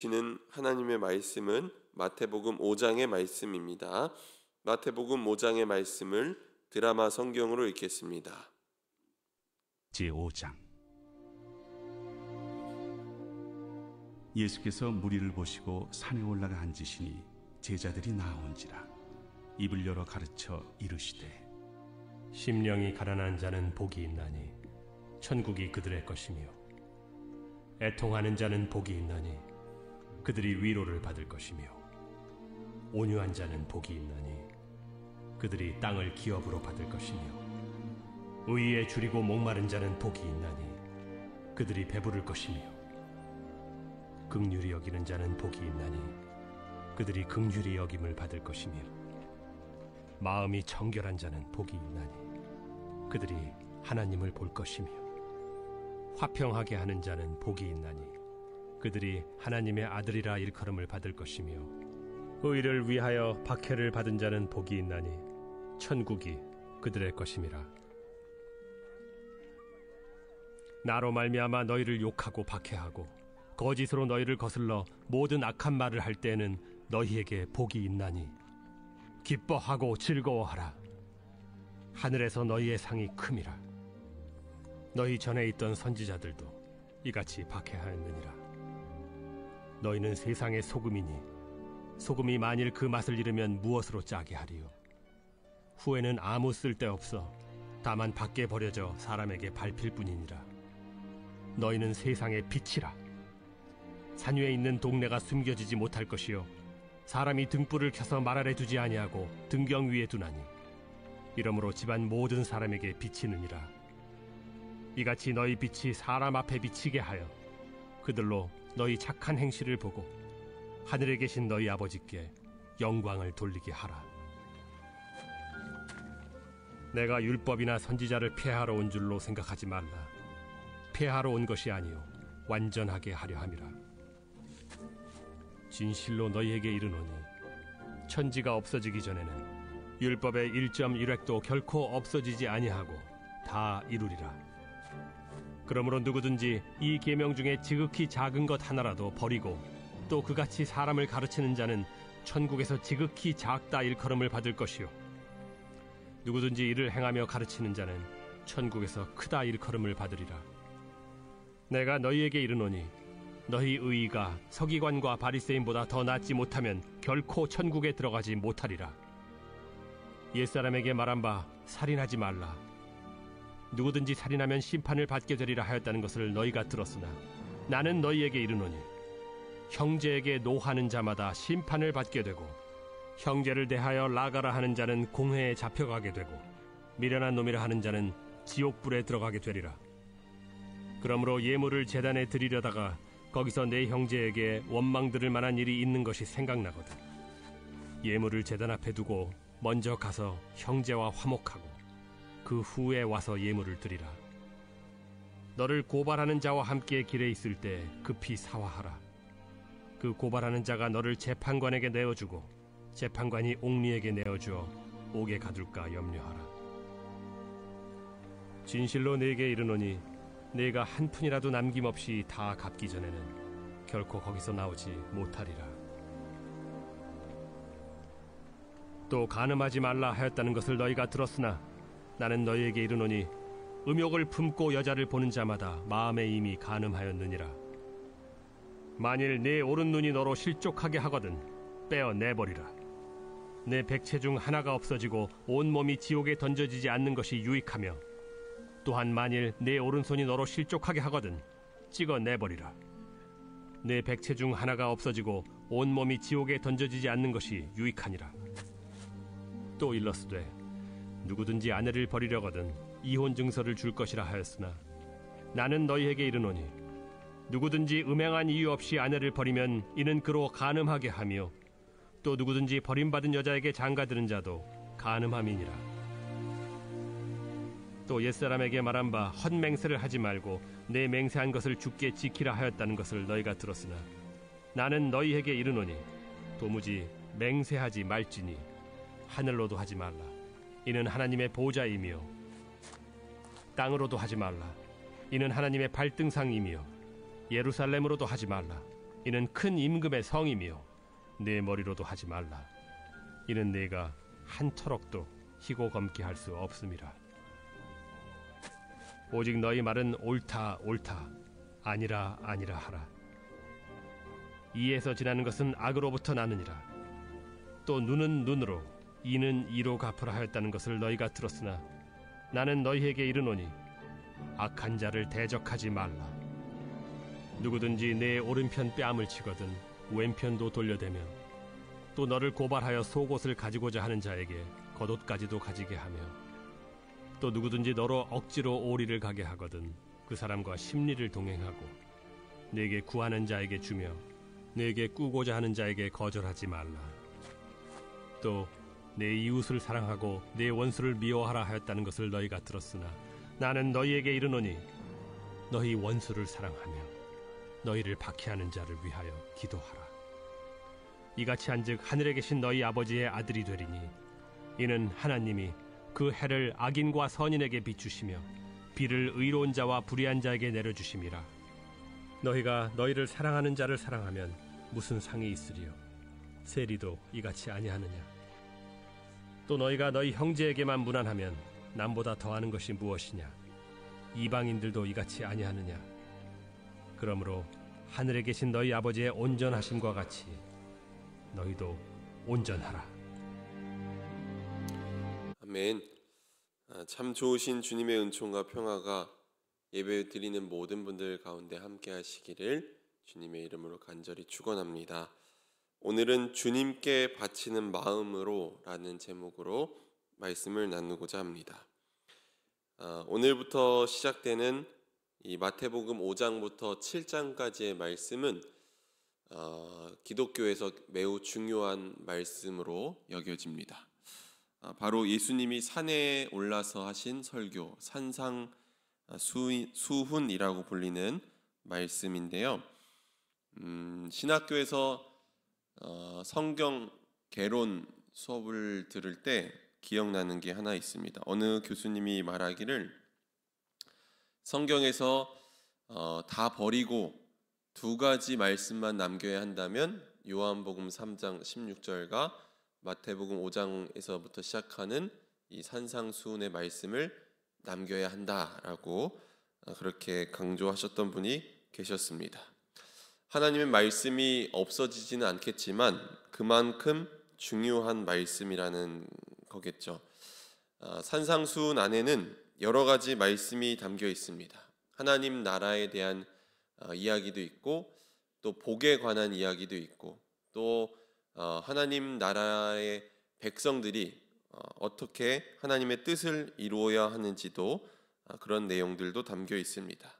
주시는 하나님의 말씀은 마태복음 5장의 말씀입니다. 마태복음 5장의 말씀을 드라마 성경으로 읽겠습니다. 제5장. 예수께서 무리를 보시고 산에 올라가 앉으시니 제자들이 나아온지라. 입을 열어 가르쳐 이르시되, 심령이 가난한 자는 복이 있나니 천국이 그들의 것이며, 애통하는 자는 복이 있나니 그들이 위로를 받을 것이며, 온유한 자는 복이 있나니 그들이 땅을 기업으로 받을 것이며, 의에 줄이고 목마른 자는 복이 있나니 그들이 배부를 것이며, 긍휼히 여기는 자는 복이 있나니 그들이 긍휼히 여김을 받을 것이며, 마음이 정결한 자는 복이 있나니 그들이 하나님을 볼 것이며, 화평하게 하는 자는 복이 있나니 그들이 하나님의 아들이라 일컬음을 받을 것이며, 의를 위하여 박해를 받은 자는 복이 있나니 천국이 그들의 것임이라. 나로 말미암아 너희를 욕하고 박해하고 거짓으로 너희를 거슬러 모든 악한 말을 할 때에는 너희에게 복이 있나니 기뻐하고 즐거워하라. 하늘에서 너희의 상이 큼이라. 너희 전에 있던 선지자들도 이같이 박해하였느니라. 너희는 세상의 소금이니 소금이 만일 그 맛을 잃으면 무엇으로 짜게 하리요? 후에는 아무 쓸데없어 다만 밖에 버려져 사람에게 밟힐 뿐이니라. 너희는 세상의 빛이라. 산 위에 있는 동네가 숨겨지지 못할 것이요, 사람이 등불을 켜서 말 아래 두지 아니하고 등경 위에 두나니 이러므로 집안 모든 사람에게 비치느니라. 이같이 너희 빛이 사람 앞에 비치게 하여 그들로 너희 착한 행실을 보고 하늘에 계신 너희 아버지께 영광을 돌리게 하라. 내가 율법이나 선지자를 폐하러 온 줄로 생각하지 말라. 폐하러 온 것이 아니요 완전하게 하려 함이라. 진실로 너희에게 이르노니 천지가 없어지기 전에는 율법의 1.1획도 결코 없어지지 아니하고 다 이루리라. 그러므로 누구든지 이 계명 중에 지극히 작은 것 하나라도 버리고 또 그같이 사람을 가르치는 자는 천국에서 지극히 작다 일컬음을 받을 것이요, 누구든지 이를 행하며 가르치는 자는 천국에서 크다 일컬음을 받으리라. 내가 너희에게 이르노니 너희 의의가 서기관과 바리새인보다 더 낫지 못하면 결코 천국에 들어가지 못하리라. 옛사람에게 말한 바 살인하지 말라. 누구든지 살인하면 심판을 받게 되리라 하였다는 것을 너희가 들었으나 나는 너희에게 이르노니 형제에게 노하는 자마다 심판을 받게 되고, 형제를 대하여 나가라 하는 자는 공회에 잡혀가게 되고, 미련한 놈이라 하는 자는 지옥불에 들어가게 되리라. 그러므로 예물을 제단에 드리려다가 거기서 내 형제에게 원망 들을 만한 일이 있는 것이 생각나거든 예물을 제단 앞에 두고 먼저 가서 형제와 화목하고 그 후에 와서 예물을 드리라. 너를 고발하는 자와 함께 길에 있을 때 급히 사화하라. 그 고발하는 자가 너를 재판관에게 내어주고 재판관이 옥리에게 내어주어 옥에 가둘까 염려하라. 진실로 네게 이르노니 네가 한 푼이라도 남김없이 다 갚기 전에는 결코 거기서 나오지 못하리라. 또 간음하지 말라 하였다는 것을 너희가 들었으나 나는 너희에게 이르노니 음욕을 품고 여자를 보는 자마다 마음에 이미 간음하였느니라. 만일 네 오른눈이 너로 실족하게 하거든 빼어 내버리라. 내 백체 중 하나가 없어지고 온몸이 지옥에 던져지지 않는 것이 유익하며, 또한 만일 내 오른손이 너로 실족하게 하거든 찍어 내버리라. 내 백체 중 하나가 없어지고 온몸이 지옥에 던져지지 않는 것이 유익하니라. 또 일러스되 누구든지 아내를 버리려거든 이혼 증서를 줄 것이라 하였으나 나는 너희에게 이르노니 누구든지 음행한 이유 없이 아내를 버리면 이는 그로 간음하게 하며, 또 누구든지 버림받은 여자에게 장가드는 자도 간음함이니라. 또 옛사람에게 말한 바 헛맹세를 하지 말고 내 맹세한 것을 주께 지키라 하였다는 것을 너희가 들었으나 나는 너희에게 이르노니 도무지 맹세하지 말지니 하늘로도 하지 말라. 이는 하나님의 보좌이며, 땅으로도 하지 말라. 이는 하나님의 발등상이며, 예루살렘으로도 하지 말라. 이는 큰 임금의 성임이요 내 머리로도 하지 말라. 이는 내가 한 터럭도 희고 검게 할 수 없음이라. 오직 너희 말은 옳다 옳다 아니라 아니라 하라. 이에서 지나는 것은 악으로부터 나느니라. 또 눈은 눈으로 이는 이로 갚으라 하였다는 것을 너희가 들었으나 나는 너희에게 이르노니 악한 자를 대적하지 말라. 누구든지 내 오른편 뺨을 치거든 왼편도 돌려대며 또 너를 고발하여 속옷을 가지고자 하는 자에게 겉옷까지도 가지게 하며 또 누구든지 너로 억지로 오리를 가게 하거든 그 사람과 심리를 동행하고 내게 구하는 자에게 주며 내게 꾸고자 하는 자에게 거절하지 말라. 또 내 이웃을 사랑하고 내 원수를 미워하라 하였다는 것을 너희가 들었으나 나는 너희에게 이르노니 너희 원수를 사랑하며 너희를 박해하는 자를 위하여 기도하라. 이같이 한즉 하늘에 계신 너희 아버지의 아들이 되리니 이는 하나님이 그 해를 악인과 선인에게 비추시며 비를 의로운 자와 불의한 자에게 내려주심이라. 너희가 너희를 사랑하는 자를 사랑하면 무슨 상이 있으리요? 세리도 이같이 아니하느냐? 또 너희가 너희 형제에게만 무난하면 남보다 더하는 것이 무엇이냐? 이방인들도 이같이 아니하느냐? 그러므로 하늘에 계신 너희 아버지의 온전하심과 같이 너희도 온전하라. 아멘. 참 좋으신 주님의 은총과 평화가 예배 드리는 모든 분들 가운데 함께 하시기를 주님의 이름으로 간절히 축원합니다. 오늘은 주님께 바치는 마음으로 라는 제목으로 말씀을 나누고자 합니다. 오늘부터 시작되는 이 마태복음 5장부터 7장까지의 말씀은 기독교에서 매우 중요한 말씀으로 여겨집니다. 바로 예수님이 산에 올라서 하신 설교, 산상수훈이라고 불리는 말씀인데요. 신학교에서 성경 개론 수업을 들을 때 기억나는 게 하나 있습니다. 어느 교수님이 말하기를 성경에서 다 버리고 두 가지 말씀만 남겨야 한다면 요한복음 3장 16절과 마태복음 5장에서부터 시작하는 이 산상수훈의 말씀을 남겨야 한다라고 그렇게 강조하셨던 분이 계셨습니다. 하나님의 말씀이 없어지지는 않겠지만 그만큼 중요한 말씀이라는 거겠죠. 산상수훈 안에는 여러 가지 말씀이 담겨 있습니다. 하나님 나라에 대한 이야기도 있고 또 복에 관한 이야기도 있고 또 하나님 나라의 백성들이 어떻게 하나님의 뜻을 이루어야 하는지도 그런 내용들도 담겨 있습니다.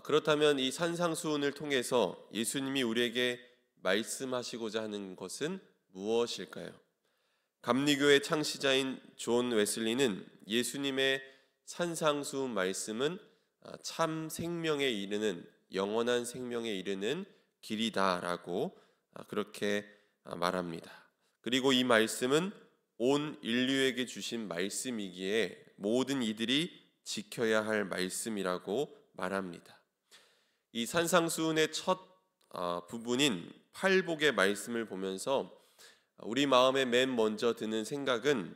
그렇다면 이 산상수훈을 통해서 예수님이 우리에게 말씀하시고자 하는 것은 무엇일까요? 감리교의 창시자인 존 웨슬리는 예수님의 산상수훈 말씀은 참 생명에 이르는 영원한 생명에 이르는 길이다라고 그렇게 말합니다. 그리고 이 말씀은 온 인류에게 주신 말씀이기에 모든 이들이 지켜야 할 말씀이라고 말합니다. 이 산상수훈의 첫 부분인 팔복의 말씀을 보면서 우리 마음에 맨 먼저 드는 생각은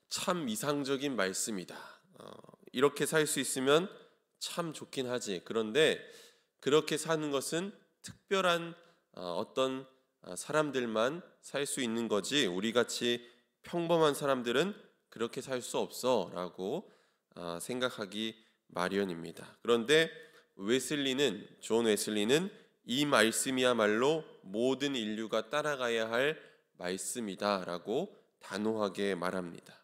참 이상적인 말씀이다. 이렇게 살 수 있으면 참 좋긴 하지. 그런데 그렇게 사는 것은 특별한 어떤 사람들만 살 수 있는 거지 우리같이 평범한 사람들은 그렇게 살 수 없어 라고 생각하기 마련입니다. 그런데 존 웨슬리는 이 말씀이야말로 모든 인류가 따라가야 할 말씀이다 라고 단호하게 말합니다.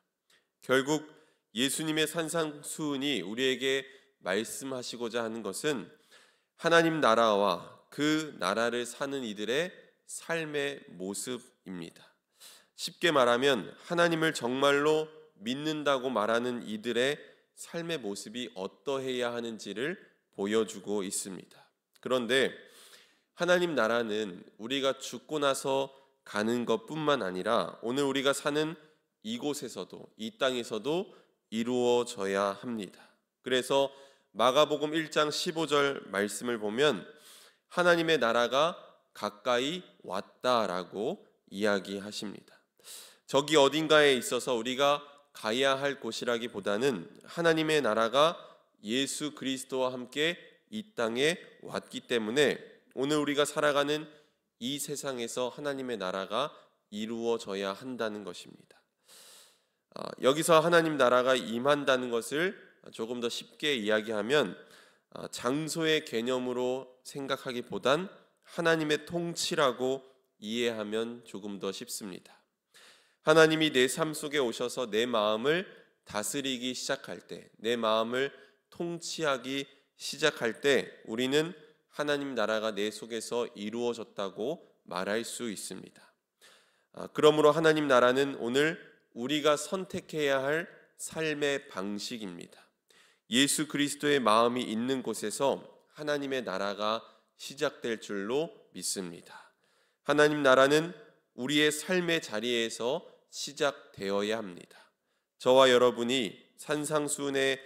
결국 예수님의 산상수훈이 우리에게 말씀하시고자 하는 것은 하나님 나라와 그 나라를 사는 이들의 삶의 모습입니다. 쉽게 말하면 하나님을 정말로 믿는다고 말하는 이들의 삶의 모습이 어떠해야 하는지를 보여주고 있습니다. 그런데 하나님 나라는 우리가 죽고 나서 가는 것뿐만 아니라 오늘 우리가 사는 이곳에서도 이 땅에서도 이루어져야 합니다. 그래서 마가복음 1장 15절 말씀을 보면 하나님의 나라가 가까이 왔다라고 이야기하십니다. 저기 어딘가에 있어서 우리가 가야 할 곳이라기보다는 하나님의 나라가 예수 그리스도와 함께 이 땅에 왔기 때문에 오늘 우리가 살아가는 이 세상에서 하나님의 나라가 이루어져야 한다는 것입니다. 여기서 하나님 나라가 임한다는 것을 조금 더 쉽게 이야기하면 장소의 개념으로 생각하기보단 하나님의 통치라고 이해하면 조금 더 쉽습니다. 하나님이 내 삶 속에 오셔서 내 마음을 다스리기 시작할 때, 내 마음을 통치하기 시작할 때 우리는 하나님 나라가 내 속에서 이루어졌다고 말할 수 있습니다. 그러므로 하나님 나라는 오늘 우리가 선택해야 할 삶의 방식입니다. 예수 그리스도의 마음이 있는 곳에서 하나님의 나라가 시작될 줄로 믿습니다. 하나님 나라는 우리의 삶의 자리에서 시작되어야 합니다. 저와 여러분이 산상수훈의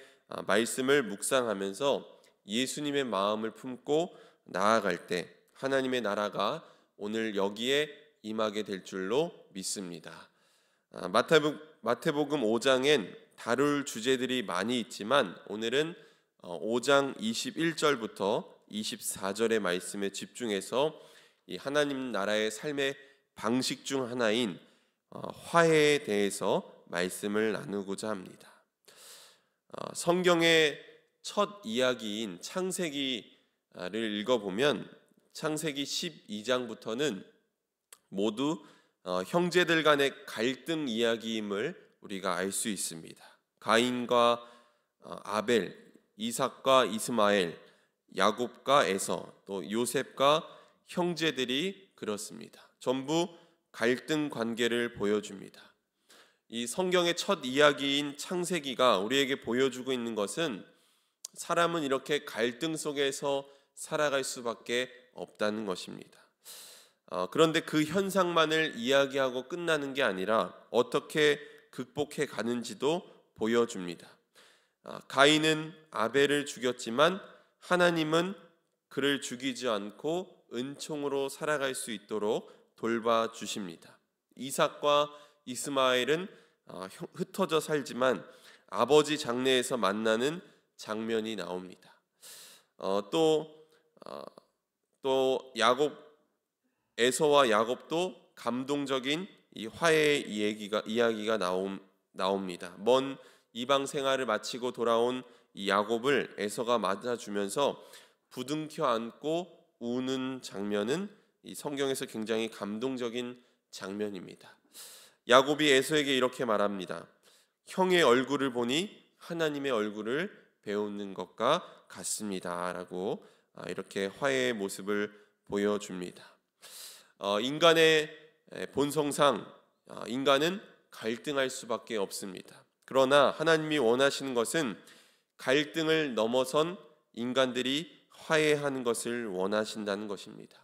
말씀을 묵상하면서 예수님의 마음을 품고 나아갈 때 하나님의 나라가 오늘 여기에 임하게 될 줄로 믿습니다. 마태복음 5장엔 다룰 주제들이 많이 있지만 오늘은 5장 21절부터 24절의 말씀에 집중해서 이 하나님 나라의 삶의 방식 중 하나인 화해에 대해서 말씀을 나누고자 합니다. 성경의 첫 이야기인 창세기를 읽어보면 창세기 12장부터는 모두 형제들 간의 갈등 이야기임을 우리가 알 수 있습니다. 가인과 아벨, 이삭과 이스마엘, 야곱과 에서, 또 요셉과 형제들이 그렇습니다. 전부 갈등 관계를 보여줍니다. 이 성경의 첫 이야기인 창세기가 우리에게 보여주고 있는 것은 사람은 이렇게 갈등 속에서 살아갈 수밖에 없다는 것입니다. 그런데 그 현상만을 이야기하고 끝나는 게 아니라 어떻게 극복해 가는지도 보여줍니다. 가인은 아벨을 죽였지만 하나님은 그를 죽이지 않고 은총으로 살아갈 수 있도록 돌봐주십니다. 이삭과 이스마엘은 흩어져 살지만 아버지 장래에서 만나는 장면이 나옵니다. 또 야곱, 에서와 야곱도 감동적인 이 화해의 이야기가 나옵니다. 먼 이방 생활을 마치고 돌아온 이 야곱을 에서가 맞아주면서 부둥켜 안고 우는 장면은 이 성경에서 굉장히 감동적인 장면입니다. 야곱이 에서에게 이렇게 말합니다. 형의 얼굴을 보니 하나님의 얼굴을 배우는 것과 같습니다. 라고 이렇게 화해의 모습을 보여줍니다. 인간의 본성상 인간은 갈등할 수밖에 없습니다. 그러나 하나님이 원하시는 것은 갈등을 넘어선 인간들이 화해하는 것을 원하신다는 것입니다.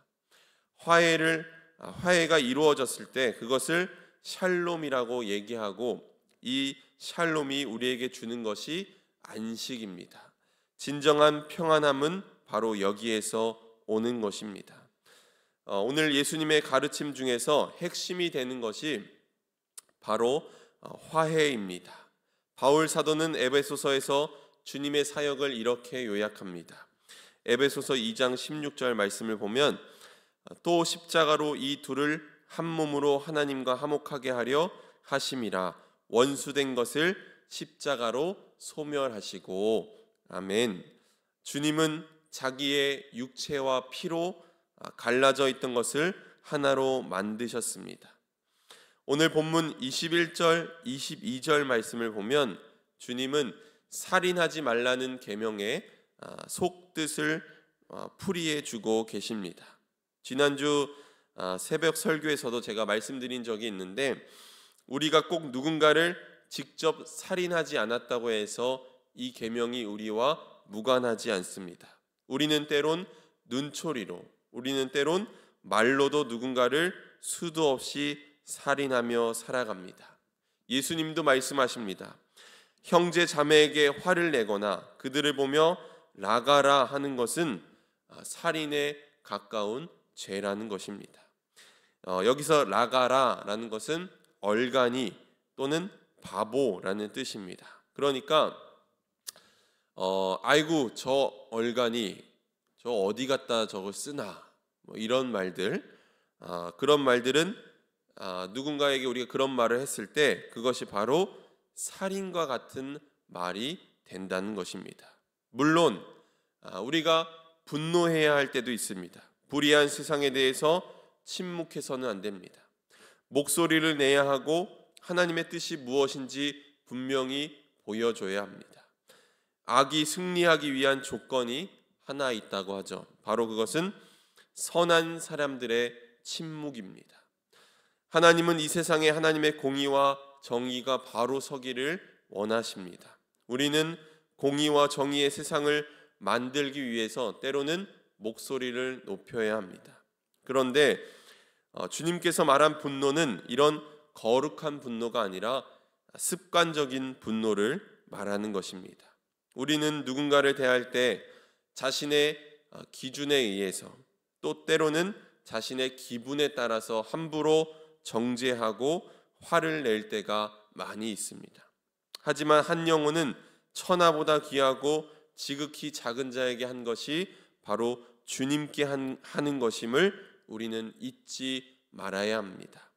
화해가 이루어졌을 때 그것을 샬롬이라고 얘기하고 이 샬롬이 우리에게 주는 것이 안식입니다. 진정한 평안함은 바로 여기에서 오는 것입니다. 오늘 예수님의 가르침 중에서 핵심이 되는 것이 바로 화해입니다. 바울 사도는 에베소서에서 주님의 사역을 이렇게 요약합니다. 에베소서 2장 16절 말씀을 보면 또 십자가로 이 둘을 한 몸으로 하나님과 화목하게 하려 하심이라 원수된 것을 십자가로 소멸하시고 아멘. 주님은 자기의 육체와 피로 갈라져 있던 것을 하나로 만드셨습니다. 오늘 본문 21절, 22절 말씀을 보면 주님은 살인하지 말라는 계명의 속뜻을 풀이해 주고 계십니다. 지난주 새벽 설교에서도 제가 말씀드린 적이 있는데 우리가 꼭 누군가를 직접 살인하지 않았다고 해서 이 계명이 우리와 무관하지 않습니다. 우리는 때론 눈초리로, 우리는 때론 말로도 누군가를 수도 없이 살인하며 살아갑니다. 예수님도 말씀하십니다. 형제 자매에게 화를 내거나 그들을 보며 나가라 하는 것은 살인에 가까운 죄라는 것입니다. 여기서 라가라라는 것은 얼간이 또는 바보라는 뜻입니다. 그러니까 아이고 저 얼간이 저 어디 갔다 저걸 쓰나 이런 말들, 그런 말들은 누군가에게 우리가 그런 말을 했을 때 그것이 바로 살인과 같은 말이 된다는 것입니다. 물론 우리가 분노해야 할 때도 있습니다. 불의한 세상에 대해서 침묵해서는 안 됩니다. 목소리를 내야 하고 하나님의 뜻이 무엇인지 분명히 보여줘야 합니다. 악이 승리하기 위한 조건이 하나 있다고 하죠. 바로 그것은 선한 사람들의 침묵입니다. 하나님은 이 세상에 하나님의 공의와 정의가 바로 서기를 원하십니다. 우리는 공의와 정의의 세상을 만들기 위해서 때로는 목소리를 높여야 합니다. 그런데 주님께서 말한 분노는 이런 거룩한 분노가 아니라 습관적인 분노를 말하는 것입니다. 우리는 누군가를 대할 때 자신의 기준에 의해서 또 때로는 자신의 기분에 따라서 함부로 정죄하고 화를 낼 때가 많이 있습니다. 하지만 한 영혼은 천하보다 귀하고 지극히 작은 자에게 한 것이 바로 주님께 하는 것임을 우리는 잊지 말아야 합니다.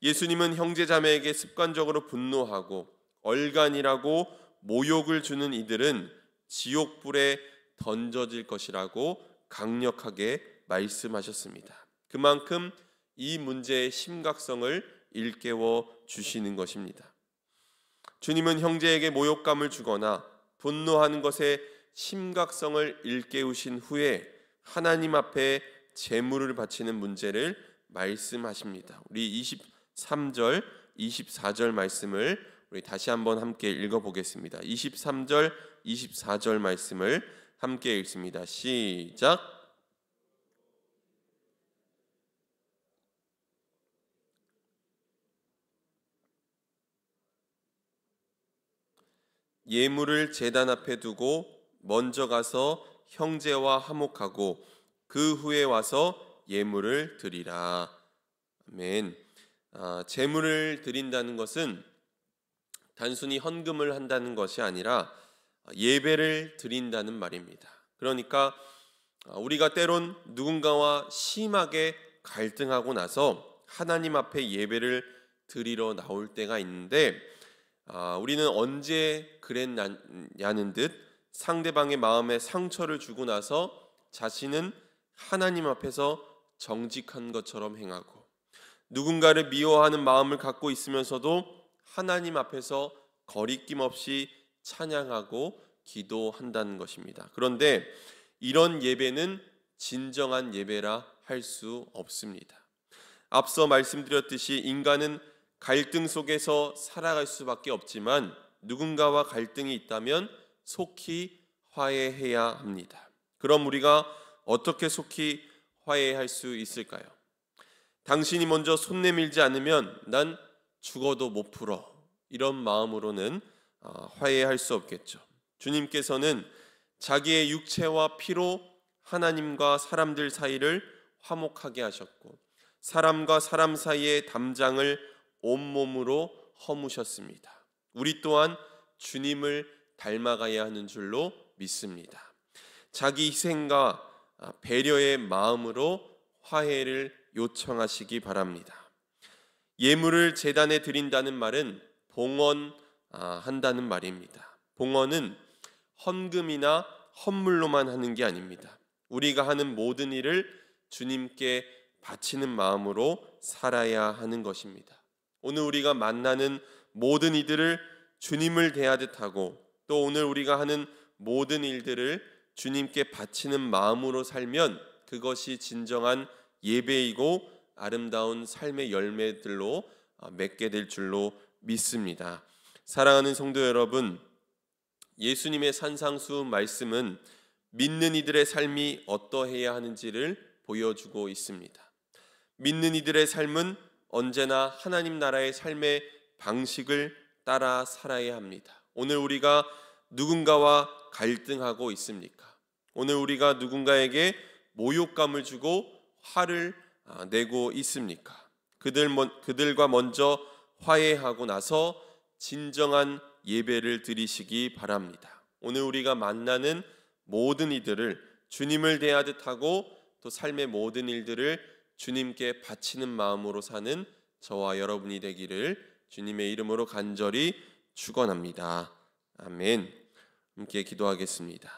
예수님은 형제자매에게 습관적으로 분노하고 얼간이라고 모욕을 주는 이들은 지옥불에 던져질 것이라고 강력하게 말씀하셨습니다. 그만큼 이 문제의 심각성을 일깨워 주시는 것입니다. 주님은 형제에게 모욕감을 주거나 분노하는 것의 심각성을 일깨우신 후에 하나님 앞에 제물을 바치는 문제를 말씀하십니다. 우리 23절, 24절 말씀을 우리 다시 한번 함께 읽어보겠습니다. 23절, 24절 말씀을 함께 읽습니다. 시작. 예물을 제단 앞에 두고 먼저 가서 형제와 화목하고 그 후에 와서 예물을 드리라. 아멘. 제물을 드린다는 것은 단순히 헌금을 한다는 것이 아니라 예배를 드린다는 말입니다. 그러니까 우리가 때론 누군가와 심하게 갈등하고 나서 하나님 앞에 예배를 드리러 나올 때가 있는데 우리는 언제 그랬냐는 듯 상대방의 마음에 상처를 주고 나서 자신은 하나님 앞에서 정직한 것처럼 행하고 누군가를 미워하는 마음을 갖고 있으면서도 하나님 앞에서 거리낌 없이 찬양하고 기도한다는 것입니다. 그런데 이런 예배는 진정한 예배라 할 수 없습니다. 앞서 말씀드렸듯이 인간은 갈등 속에서 살아갈 수밖에 없지만 누군가와 갈등이 있다면 속히 화해해야 합니다. 그럼 우리가 어떻게 속히 화해할 수 있을까요? 당신이 먼저 손 내밀지 않으면 난 죽어도 못 풀어. 이런 마음으로는 화해할 수 없겠죠. 주님께서는 자기의 육체와 피로 하나님과 사람들 사이를 화목하게 하셨고 사람과 사람 사이의 담장을 온몸으로 허무셨습니다. 우리 또한 주님을 닮아가야 하는 줄로 믿습니다. 자기 희생과 배려의 마음으로 화해를 요청하시기 바랍니다. 예물을 제단에 드린다는 말은 봉헌한다는 말입니다. 봉헌은 헌금이나 헌물로만 하는 게 아닙니다. 우리가 하는 모든 일을 주님께 바치는 마음으로 살아야 하는 것입니다. 오늘 우리가 만나는 모든 이들을 주님을 대하듯 하고 또 오늘 우리가 하는 모든 일들을 주님께 바치는 마음으로 살면 그것이 진정한 예배이고 아름다운 삶의 열매들로 맺게 될 줄로 믿습니다. 사랑하는 성도 여러분, 예수님의 산상수 말씀은 믿는 이들의 삶이 어떠해야 하는지를 보여주고 있습니다. 믿는 이들의 삶은 언제나 하나님 나라의 삶의 방식을 따라 살아야 합니다. 오늘 우리가 누군가와 갈등하고 있습니까? 오늘 우리가 누군가에게 모욕감을 주고 화를 내고 있습니까? 그들과 먼저 화해하고 나서 진정한 예배를 드리시기 바랍니다. 오늘 우리가 만나는 모든 이들을 주님을 대하듯 하고 또 삶의 모든 일들을 주님께 바치는 마음으로 사는 저와 여러분이 되기를 주님의 이름으로 간절히 축원합니다. 아멘. 함께 기도하겠습니다.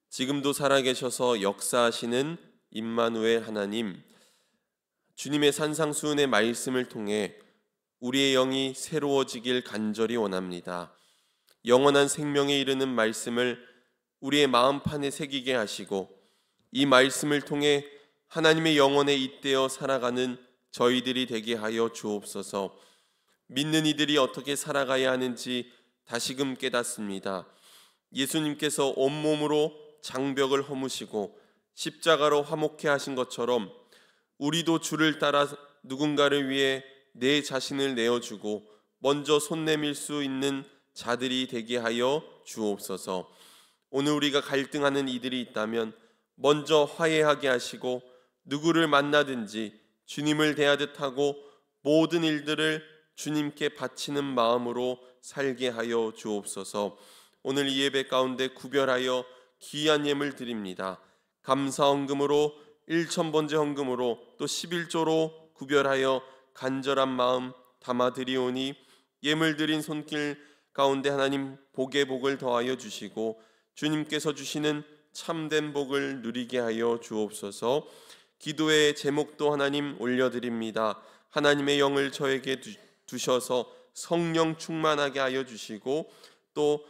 지금도 살아계셔서 역사하시는 임마누엘 하나님, 주님의 산상수훈의 말씀을 통해 우리의 영이 새로워지길 간절히 원합니다. 영원한 생명에 이르는 말씀을 우리의 마음판에 새기게 하시고 이 말씀을 통해 하나님의 영혼에 잇대어 살아가는 저희들이 되게 하여 주옵소서. 믿는 이들이 어떻게 살아가야 하는지 다시금 깨닫습니다. 예수님께서 온몸으로 장벽을 허무시고 십자가로 화목해 하신 것처럼 우리도 주를 따라 누군가를 위해 내 자신을 내어주고 먼저 손 내밀 수 있는 자들이 되게 하여 주옵소서. 오늘 우리가 갈등하는 이들이 있다면 먼저 화해하게 하시고 누구를 만나든지 주님을 대하듯 하고 모든 일들을 주님께 바치는 마음으로 살게 하여 주옵소서. 오늘 이 예배 가운데 구별하여 귀한 예물 드립니다. 감사 헌금으로 1,000번째 헌금으로 또 11조로 구별하여 간절한 마음 담아 드리오니 예물 드린 손길 가운데 하나님 복의 복을 더하여 주시고 주님께서 주시는 참된 복을 누리게 하여 주옵소서. 기도의 제목도 하나님 올려드립니다. 하나님의 영을 저에게 두셔서 성령 충만하게 하여 주시고 또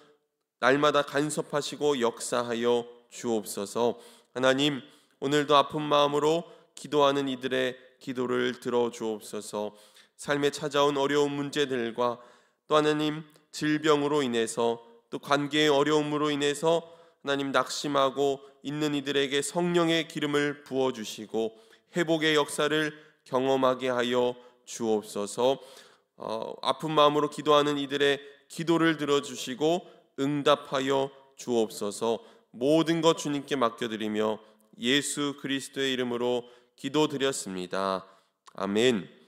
날마다 간섭하시고 역사하여 주옵소서. 하나님, 오늘도 아픈 마음으로 기도하는 이들의 기도를 들어주옵소서. 삶에 찾아온 어려운 문제들과 또 하나님 질병으로 인해서 또 관계의 어려움으로 인해서 하나님 낙심하고 있는 이들에게 성령의 기름을 부어주시고 회복의 역사를 경험하게 하여 주옵소서. 아픈 마음으로 기도하는 이들의 기도를 들어주시고 응답하여 주옵소서. 모든 것 주님께 맡겨드리며 예수 그리스도의 이름으로 기도드렸습니다. 아멘.